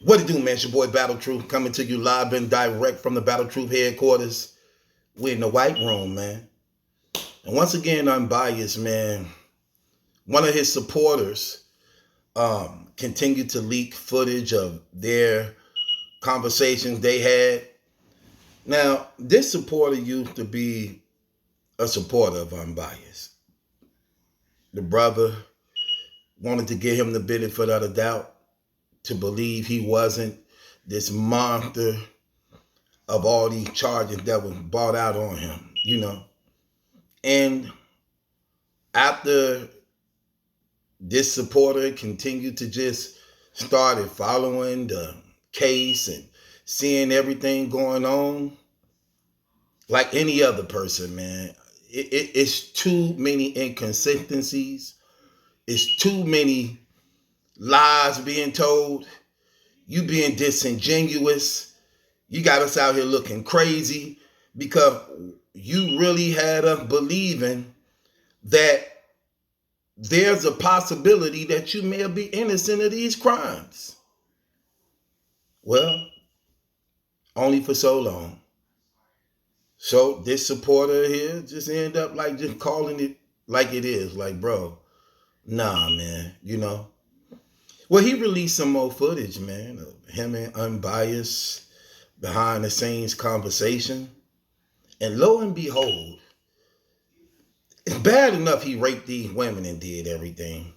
What it do, man? It's your boy Battle Truth coming to you live and direct from the Battle Truth headquarters. We're in the White Room, man. And once again, Unbias, man. One of his supporters continued to leak footage of their conversations they had. Now, this supporter used to be a supporter of Unbias. The brother wanted to give him the benefit of the doubt, to believe he wasn't this monster of all these charges that was brought out on him, you know. And after this supporter continued to just started following the case and seeing everything going on, like any other person, man, it's too many inconsistencies. It's too many lies being told. You being disingenuous. You got us out here looking crazy because you really had us believing that there's a possibility that you may be innocent of these crimes. Well, only for so long. So this supporter here just end up like just calling it like it is. Like, bro, nah, man, you know. Well, he released some more footage, man, of him and Unbias behind the scenes conversation. And lo and behold, it's bad enough he raped these women and did everything.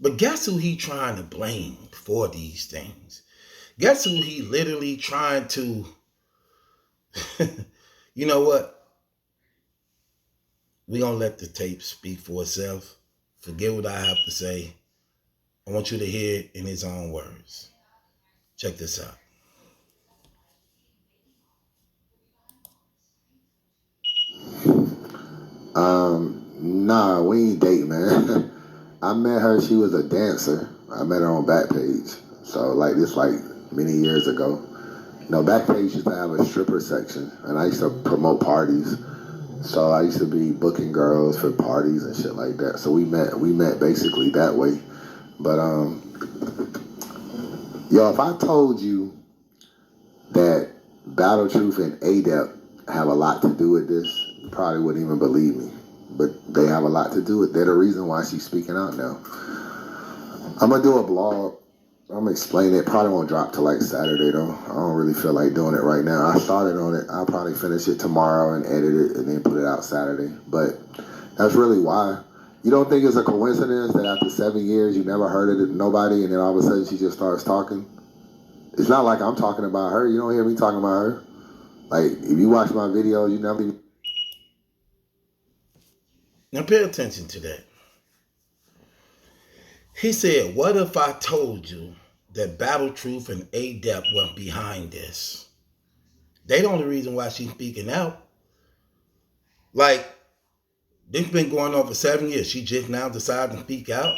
But guess who he trying to blame for these things? Guess who he literally trying to, you know what? We gonna let the tape speak for itself. Forget what I have to say. I want you to hear it in his own words. Check this out. Nah, we ain't dating, man. I met her, she was a dancer. I met her on Backpage. So this many years ago. You know, Backpage used to have a stripper section, and I used to promote parties. So I used to be booking girls for parties and shit like that. So we met basically that way. But yo, if I told you that Battle Truth and Adept have a lot to do with this, you probably wouldn't even believe me. But they have a lot to do with it. They're the reason why she's speaking out now. I'm gonna do a blog. I'm gonna explain it. Probably won't drop till Saturday though. I don't really feel like doing it right now. I started on it. I'll probably finish it tomorrow and edit it and then put it out Saturday. But that's really why. You don't think it's a coincidence that after 7 years you never heard of nobody and then all of a sudden she just starts talking? It's not like I'm talking about her. You don't hear me talking about her. Like, if you watch my video, you never even... Now pay attention to that. He said, what if I told you that Battle Truth and Adept were behind this? They the only reason why she's speaking out. Like, this been going on for 7 years. She just now decided to speak out.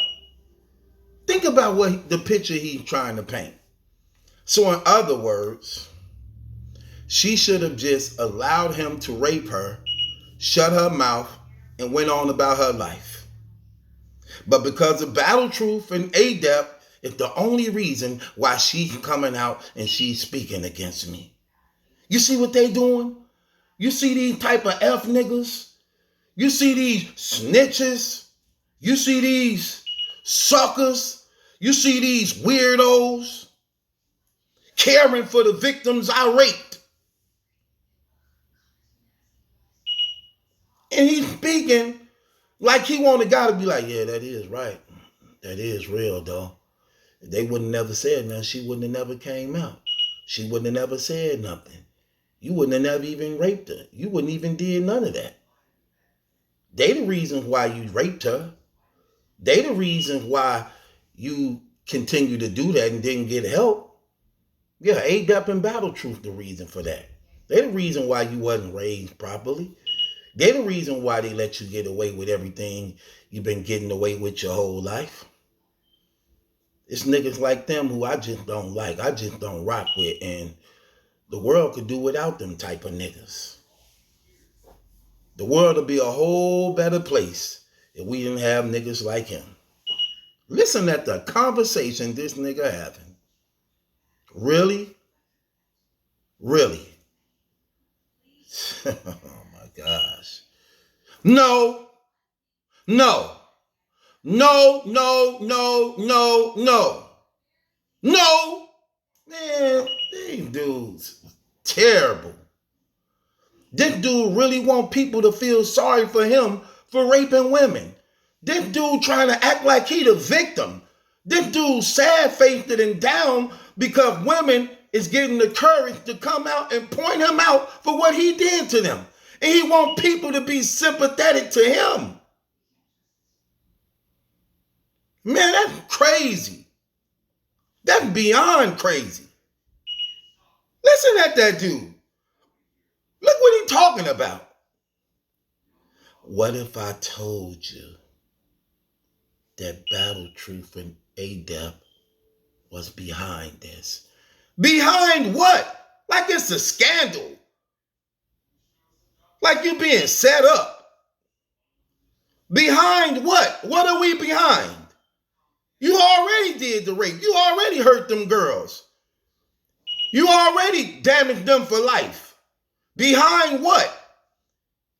Think about what the picture he's trying to paint. So in other words, she should have just allowed him to rape her, shut her mouth, and went on about her life. But because of Battle Truth and Adept, it's the only reason why she's coming out and she's speaking against me. You see what they doing? You see these type of F niggas? You see these snitches? You see these suckers? You see these weirdos caring for the victims I raped? And he's speaking like he want a guy to be like, yeah, that is right. That is real, though. If they wouldn't never said nothing, she wouldn't have never came out. She wouldn't have never said nothing. You wouldn't have never even raped her. You wouldn't even did none of that. They the reasons why you raped her. They the reasons why you continue to do that and didn't get help. Yeah, Adept and Battle Truth the reason for that. They the reason why you wasn't raised properly. They the reason why they let you get away with everything you've been getting away with your whole life. It's niggas like them who I just don't like. I just don't rock with. And the world could do without them type of niggas. The world would be a whole better place if we didn't have niggas like him. Listen at the conversation this nigga having. Really? Really? Oh my gosh. No. No. No, no, no, no, no. No. Man, these dudes, terrible. This dude really want people to feel sorry for him for raping women. This dude trying to act like he the victim. This dude sad-faced and down because women is getting the courage to come out and point him out for what he did to them. And he want people to be sympathetic to him. Man, that's crazy. That's beyond crazy. Listen at that dude. Look what he's talking about. What if I told you that Battle Truth and Adept was behind this? Behind what? Like it's a scandal. Like you being set up. Behind what? What are we behind? You already did the rape. You already hurt them girls. You already damaged them for life. Behind what?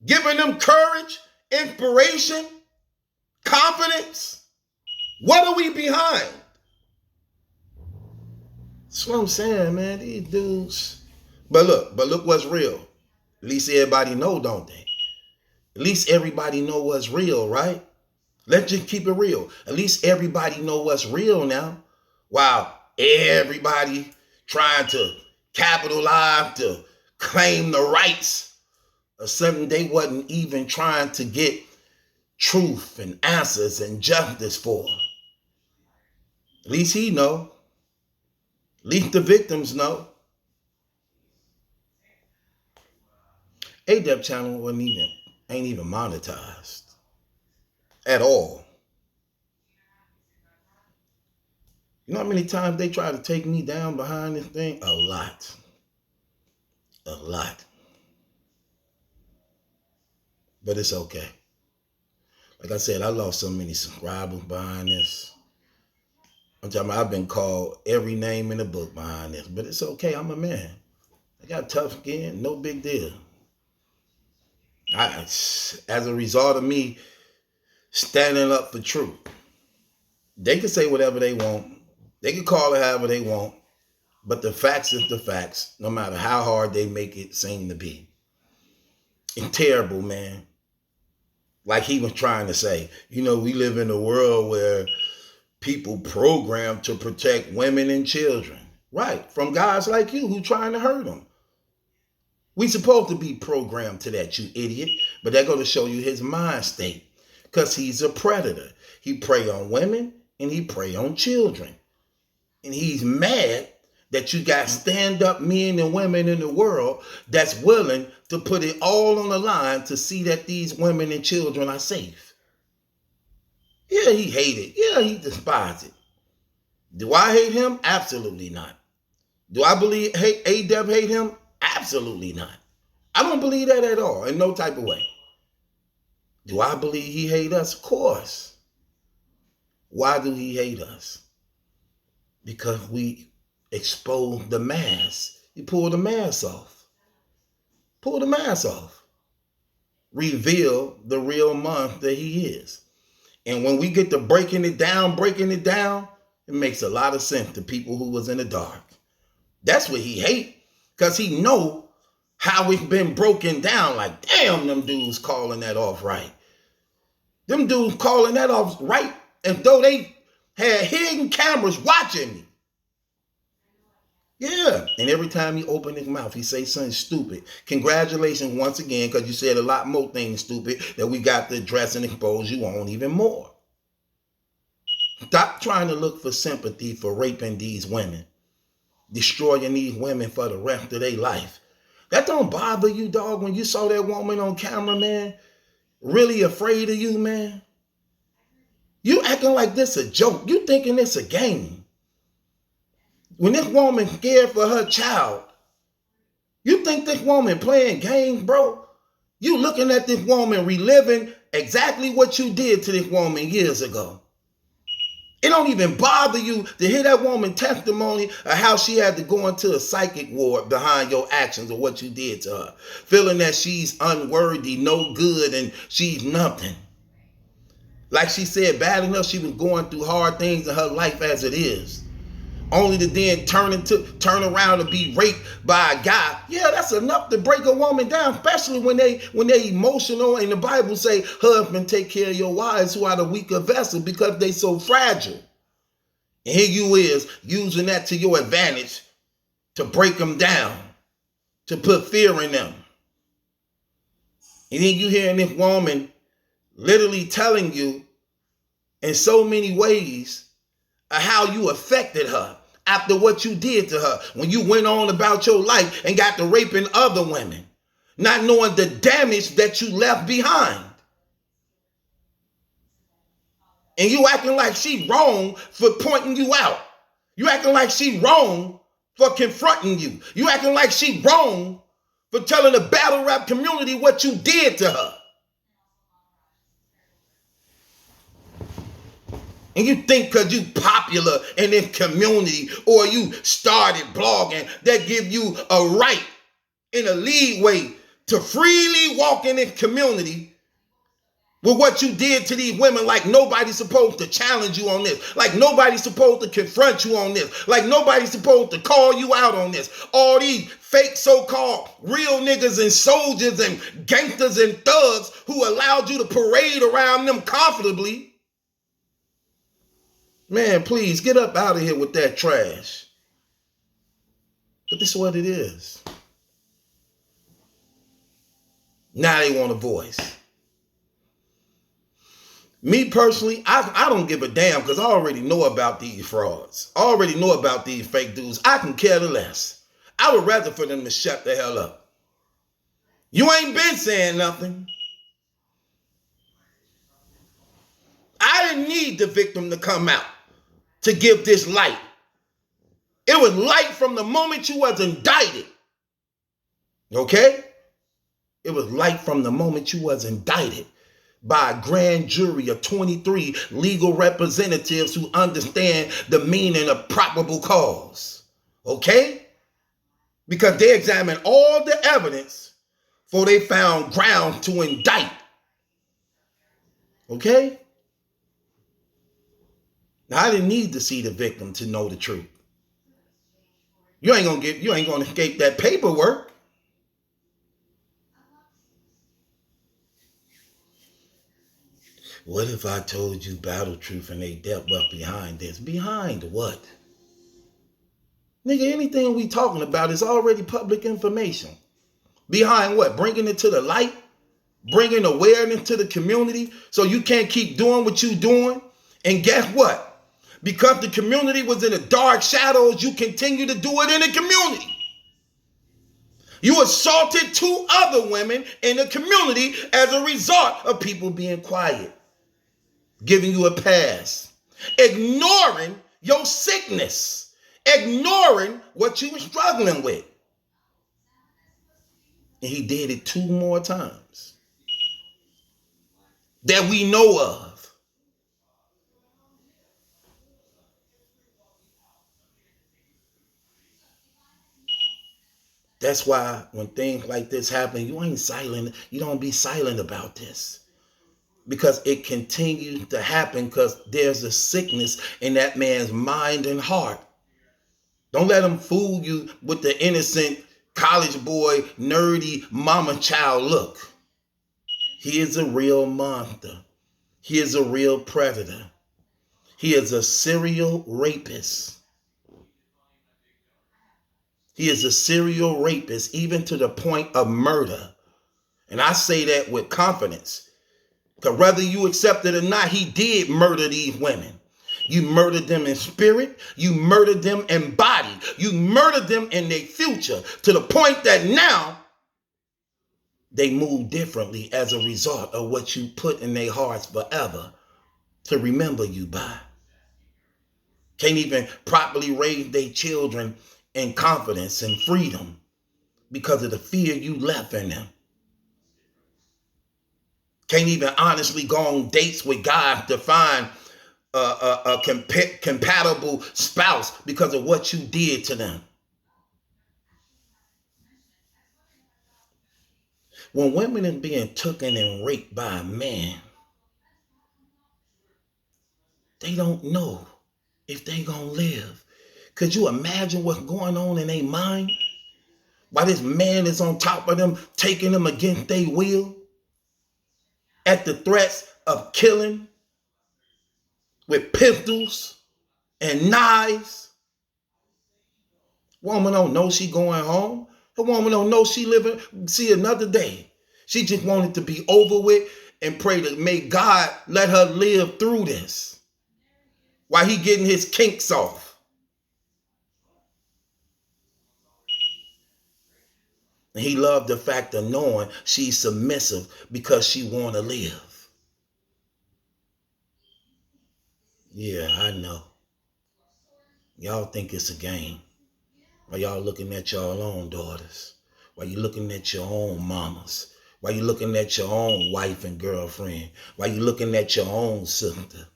Giving them courage, inspiration, confidence. What are we behind? That's what I'm saying, man. These dudes. But look what's real. At least everybody know, don't they? At least everybody know what's real, right? Let's just keep it real. At least everybody know what's real now. While everybody trying to capitalize to claim the rights of something they wasn't even trying to get truth and answers and justice for. At least he know. At least the victims know. Adept channel ain't even monetized at all. You know how many times they try to take me down behind this thing? A lot. A lot. But it's okay. Like I said, I lost so many subscribers behind this. I'm talking about I've been called every name in the book behind this. But it's okay. I'm a man. I got tough skin. No big deal. As a result of me standing up for truth. They can say whatever they want. They can call it however they want. But the facts is the facts, no matter how hard they make it seem to be. It's terrible, man. Like he was trying to say, you know, we live in a world where people programmed to protect women and children. Right, from guys like you who trying to hurt them. We supposed to be programmed to that, you idiot. But that go to show you his mind state. Because he's a predator. He prey on women and he prey on children. And he's mad that you got stand-up men and women in the world that's willing to put it all on the line to see that these women and children are safe. Yeah, he hate it. Yeah, he despise it. Do I hate him? Absolutely not. Do I believe Adept hate him? Absolutely not. I don't believe that at all, in no type of way. Do I believe he hate us? Of course. Why do he hate us? Because we expose the mask. He pulled the mask off. Pull the mask off. Reveal the real month that he is. And when we get to breaking it down, it makes a lot of sense to people who was in the dark. That's what he hate. Because he know how it's been broken down. Like, damn, them dudes calling that off right. Them dudes calling that off right as though they had hidden cameras watching me. Yeah. And every time he open his mouth, he say something stupid. Congratulations once again, because you said a lot more things stupid that we got to address and expose you on even more. Stop trying to look for sympathy for raping these women. Destroying these women for the rest of their life. That don't bother you, dog, when you saw that woman on camera, man? Really afraid of you, man? You acting like this a joke. You thinking it's a game. When this woman scared for her child, you think this woman playing games, bro? You looking at this woman reliving exactly what you did to this woman years ago. It don't even bother you to hear that woman testimony of how she had to go into a psychic ward behind your actions or what you did to her. Feeling that she's unworthy, no good, and she's nothing. Like she said, bad enough she was going through hard things in her life as it is. Only to then turn around and be raped by a guy. Yeah, that's enough to break a woman down, especially when they emotional. And the Bible say, husband, take care of your wives who are the weaker vessel because they so fragile. And here you is using that to your advantage to break them down, to put fear in them. And then you hearing this woman literally telling you in so many ways of how you affected her after what you did to her when you went on about your life and got to raping other women, not knowing the damage that you left behind. And you acting like she wrong for pointing you out. You acting like she wrong for confronting you. You acting like she wrong for telling the battle rap community what you did to her. And you think because you popular in this community or you started blogging, that give you a right in a leeway to freely walk in this community with what you did to these women, like nobody's supposed to challenge you on this, like nobody's supposed to confront you on this, like nobody's supposed to call you out on this. All these fake so-called real niggas and soldiers and gangsters and thugs who allowed you to parade around them comfortably. Man, please get up out of here with that trash. But this is what it is. Now they want a voice. Me personally, I don't give a damn because I already know about these frauds. I already know about these fake dudes. I can care less. I would rather for them to shut the hell up. You ain't been saying nothing. I didn't need the victim to come out to give this light. It was light from the moment you was indicted. Okay? It was light from the moment you was indicted by a grand jury of 23 legal representatives who understand the meaning of probable cause. Okay? Because they examined all the evidence before they found grounds to indict. Okay? Now, I didn't need to see the victim to know the truth. You ain't gonna escape that paperwork. What if I told you Battle Truth and Adept was behind this? Behind what? Nigga, anything we talking about is already public information. Behind what? Bringing it to the light? Bringing awareness to the community so you can't keep doing what you doing? And guess what? Because the community was in the dark shadows, you continue to do it in the community. You assaulted 2 other women in the community as a result of people being quiet, giving you a pass, ignoring your sickness, ignoring what you were struggling with. And he did it 2 more times that we know of. That's why when things like this happen, you ain't silent. You don't be silent about this. Because it continues to happen because there's a sickness in that man's mind and heart. Don't let him fool you with the innocent college boy, nerdy mama child look. He is a real monster. He is a real predator. He is a serial rapist. He is a serial rapist, even to the point of murder. And I say that with confidence. Because whether you accept it or not, he did murder these women. You murdered them in spirit. You murdered them in body. You murdered them in their future to the point that now they move differently as a result of what you put in their hearts forever to remember you by. Can't even properly raise their children in confidence and freedom because of the fear you left in them. Can't even honestly go on dates with guys to find compatible spouse because of what you did to them. When women are being taken and raped by a man, they don't know if they gonna live. Could you imagine what's going on in their mind? While this man is on top of them, taking them against their will, at the threats of killing with pistols and knives. Woman don't know she going home. The woman don't know she living, see another day. She just wanted to be over with and pray that may God let her live through this while he getting his kinks off. And he loved the fact of knowing she's submissive because she want to live. Yeah, I know. Y'all think it's a game. While y'all looking at your own daughters. While you looking at your own mamas. While you looking at your own wife and girlfriend. While you looking at your own sister.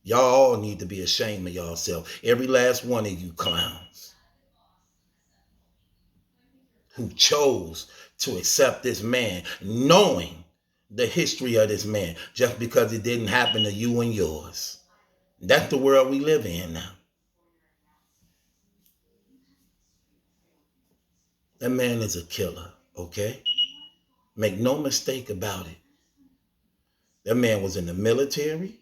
Y'all all need to be ashamed of yourself. Every last one of you clowns who chose to accept this man, knowing the history of this man, just because it didn't happen to you and yours. That's the world we live in now. That man is a killer, okay? Make no mistake about it. That man was in the military.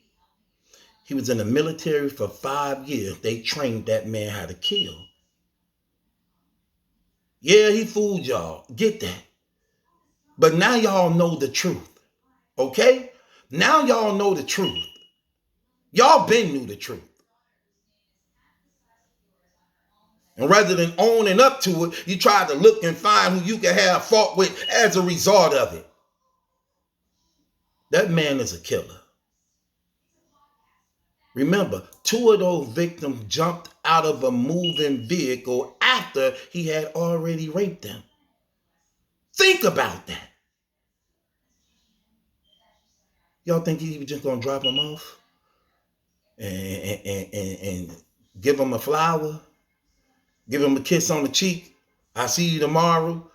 He was in the military for 5 years. They trained that man how to kill. Yeah, he fooled y'all. Get that. But now y'all know the truth, okay? Now y'all know the truth. Y'all been knew the truth. And rather than owning up to it, you try to look and find who you can have fault with as a result of it. That man is a killer. Remember, 2 of those victims jumped out of a moving vehicle after he had already raped them. Think about that. Y'all think he was just going to drop them off and give them a flower? Give him a kiss on the cheek? I see you tomorrow.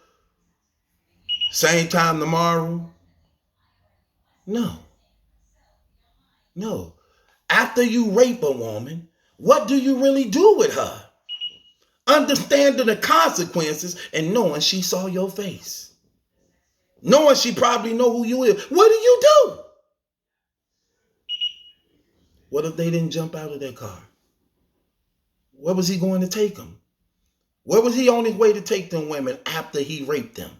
Same time tomorrow. No. No. After you rape a woman, what do you really do with her? Understanding the consequences and knowing she saw your face. Knowing she probably know who you is. What do you do? What if they didn't jump out of their car? Where was he going to take them? Where was he on his way to take them women after he raped them?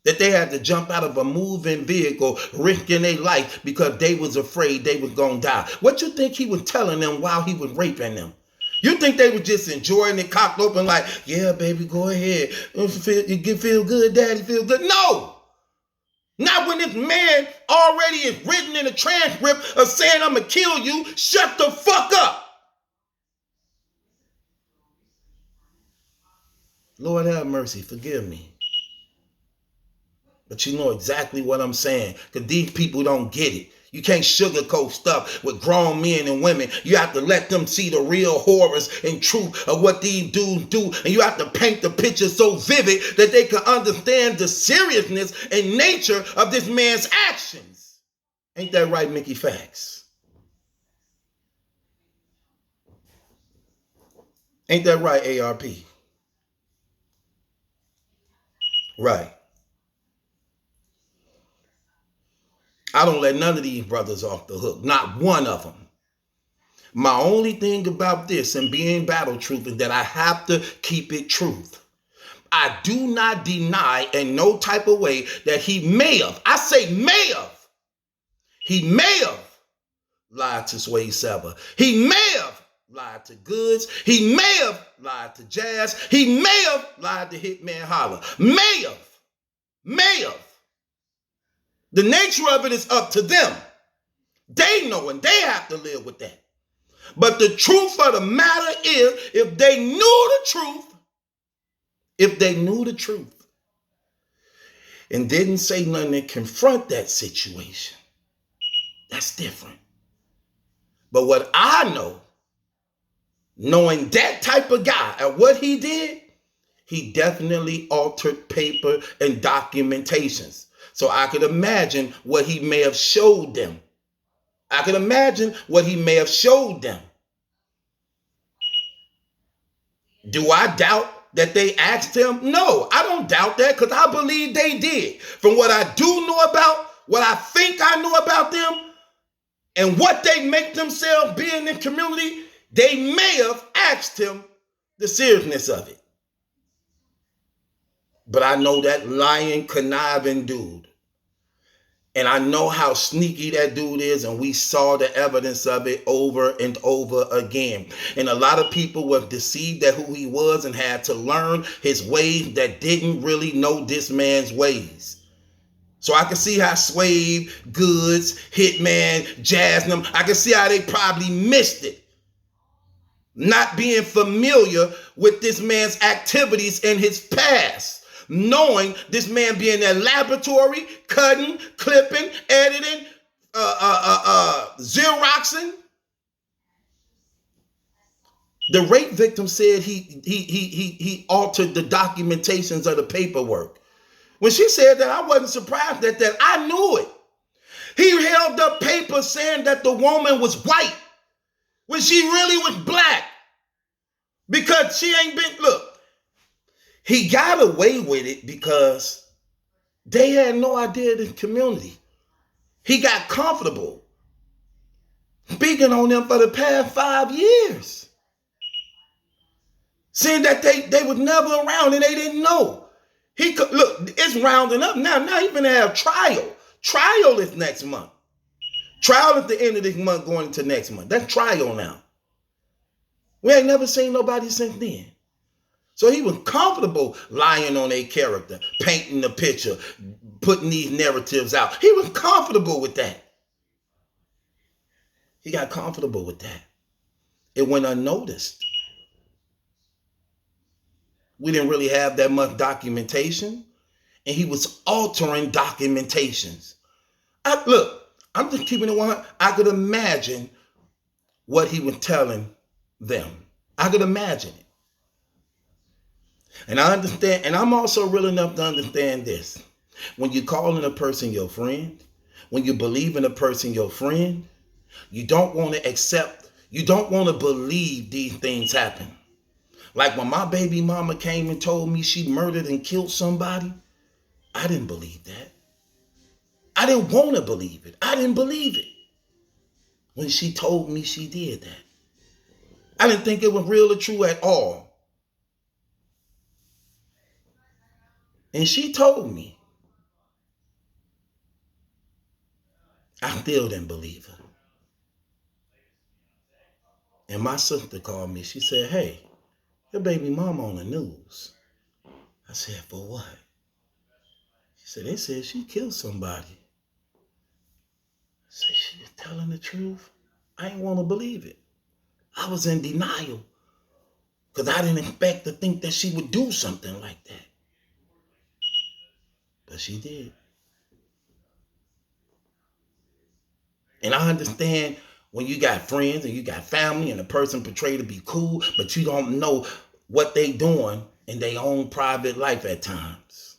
That they had to jump out of a moving vehicle, risking their life because they was afraid they was going to die. What you think he was telling them while he was raping them? You think they were just enjoying it, cocked open like, yeah, baby, go ahead. You feel good, daddy, feel good. No! Not when this man already is written in a transcript of saying, I'm going to kill you. Shut the fuck up. Lord have mercy, forgive me. But you know exactly what I'm saying, because these people don't get it. You can't sugarcoat stuff with grown men and women. You have to let them see the real horrors and truth of what these dudes do. And you have to paint the picture so vivid that they can understand the seriousness and nature of this man's actions. Ain't that right, Mickey Facts? Ain't that right, ARP? Right. I don't let none of these brothers off the hook. Not one of them. My only thing about this and being battle truth is that I have to keep it truth. I do not deny in no type of way that he may have, I say may have, he may have lied to Sway Seba. He may have lied to Goods. He may have lied to Jazz. He may have lied to Hitman Holla. May have. The nature of it is up to them. They know and they have to live with that. But the truth of the matter is, if they knew the truth, and didn't say nothing to confront that situation, That's different. But what I know, knowing that type of guy and what he did, he definitely altered paper and documentations. So I could imagine what he may have showed them. I could imagine what he may have showed them. Do I doubt that they asked him? No, I don't doubt that because I believe they did. From what I do know about, what I think I know about them, and what they make themselves be in the community, they may have asked him the seriousness of it. But I know that lying, conniving dude. And I know how sneaky that dude is, and we saw the evidence of it over and over again. And a lot of people were deceived at who he was and had to learn his ways that didn't really know this man's ways. So I can see how Swave, Goods, Hitman, Jasnem, I can see how they probably missed it. Not being familiar with this man's activities in his past. Knowing this man be in that laboratory, cutting, clipping, editing, Xeroxing. The rape victim said he altered the documentations of the paperwork. When she said that, I wasn't surprised at that. I knew it. He held up paper saying that the woman was white when she really was black. Because she ain't been, look, he got away with it because they had no idea the community. He got comfortable speaking on them for the past 5 years. Saying that they was never around and they didn't know. He could, look, it's rounding up now. Now he's gonna have trial. Trial is next month. Trial at the end of this month going into next month. That's trial now. We ain't never seen nobody since then. So he was comfortable lying on a character, painting the picture, putting these narratives out. He was comfortable with that. He got comfortable with that. It went unnoticed. We didn't really have that much documentation, and he was altering documentations. Look, I'm just keeping it 100. I could imagine what he was telling them. I could imagine it. And I understand, and I'm also real enough to understand this. When you're calling a person your friend, when you believe in a person your friend, you don't want to accept, you don't want to believe these things happen. Like when my baby mama came and told me she murdered and killed somebody, I didn't believe that. I didn't want to believe it. I didn't believe it when she told me she did that. I didn't think it was real or true at all. And she told me. I still didn't believe her. And my sister called me. She said, hey, your baby mama on the news. I said, for what? She said, they said she killed somebody. I said, she was telling the truth? I didn't want to believe it. I was in denial because I didn't expect to think that she would do something like that. But she did. And I understand when you got friends and you got family and the person portrayed to be cool, but you don't know what they doing in their own private life at times.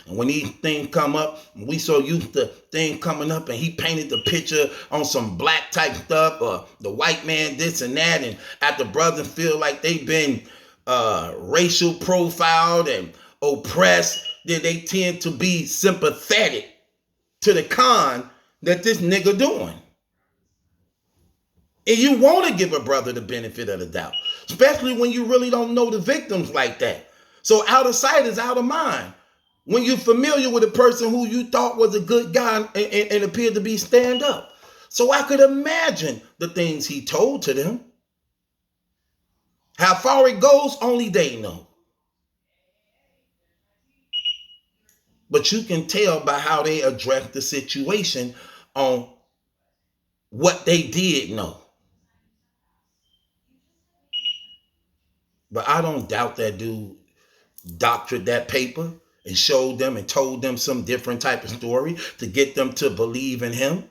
And when these things come up, we so used to things coming up and he painted the picture on some black type stuff or the white man this and that, and after brothers feel like they've been racial profiled and oppressed, then they tend to be sympathetic to the con that this nigga doing. And you want to give a brother the benefit of the doubt, especially when you really don't know the victims like that. So out of sight is out of mind. When you're familiar with a person who you thought was a good guy and appeared to be stand up. So I could imagine the things he told to them. How far it goes, only they know. But you can tell by how they address the situation on what they did know. But I don't doubt that dude doctored that paper and showed them and told them some different type of story to get them to believe in him.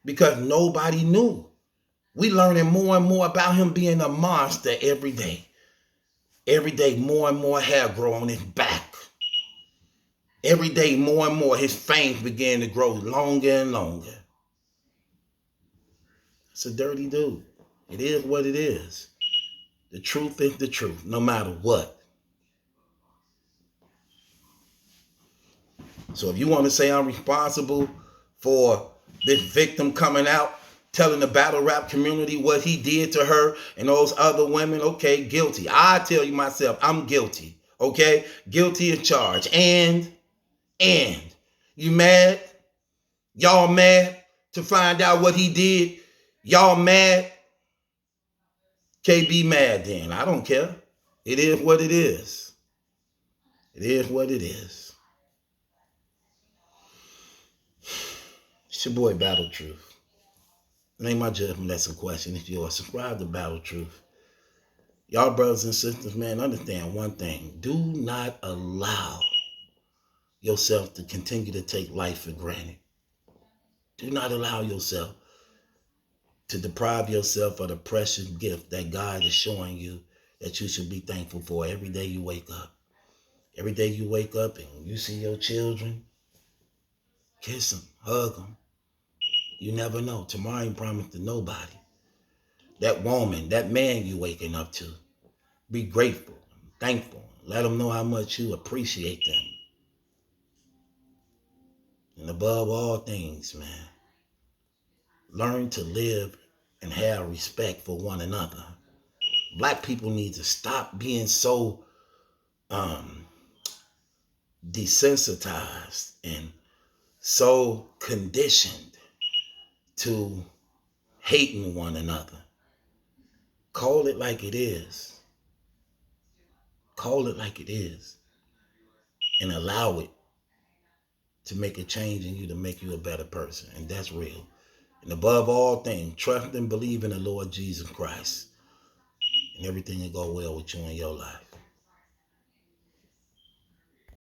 because nobody knew. We learning more and more about him being a monster every day. Every day, more and more hair grow on his back. Every day, more and more, his fangs began to grow longer and longer. It's a dirty dude. It is what it is. The truth is the truth, no matter what. So if you want to say I'm responsible for this victim coming out, telling the battle rap community what he did to her and those other women, okay, guilty. I tell you myself, I'm guilty, okay? Guilty as charged. And you mad? Y'all mad to find out what he did? Y'all mad? KB mad then. I don't care. It is what it is. It is what it is. It's your boy Battle Truth. It ain't my judgment, that's a question. If you're subscribed to Battle Truth, y'all brothers and sisters, man, understand one thing. Do not allow yourself to continue to take life for granted. Do not allow yourself to deprive yourself of the precious gift that God is showing you that you should be thankful for every day you wake up. Every day you wake up and you see your children, kiss them, hug them. You never know. Tomorrow ain't promised to nobody. That woman, that man you waking up to, be grateful, thankful. Let them know how much you appreciate them. And above all things, man, learn to live and have respect for one another. Black people need to stop being so desensitized and so conditioned to hating one another. Call it like it is. Call it like it is. And allow it to make a change in you, to make you a better person. And that's real. And above all things, trust and believe in the Lord Jesus Christ. And everything will go well with you in your life.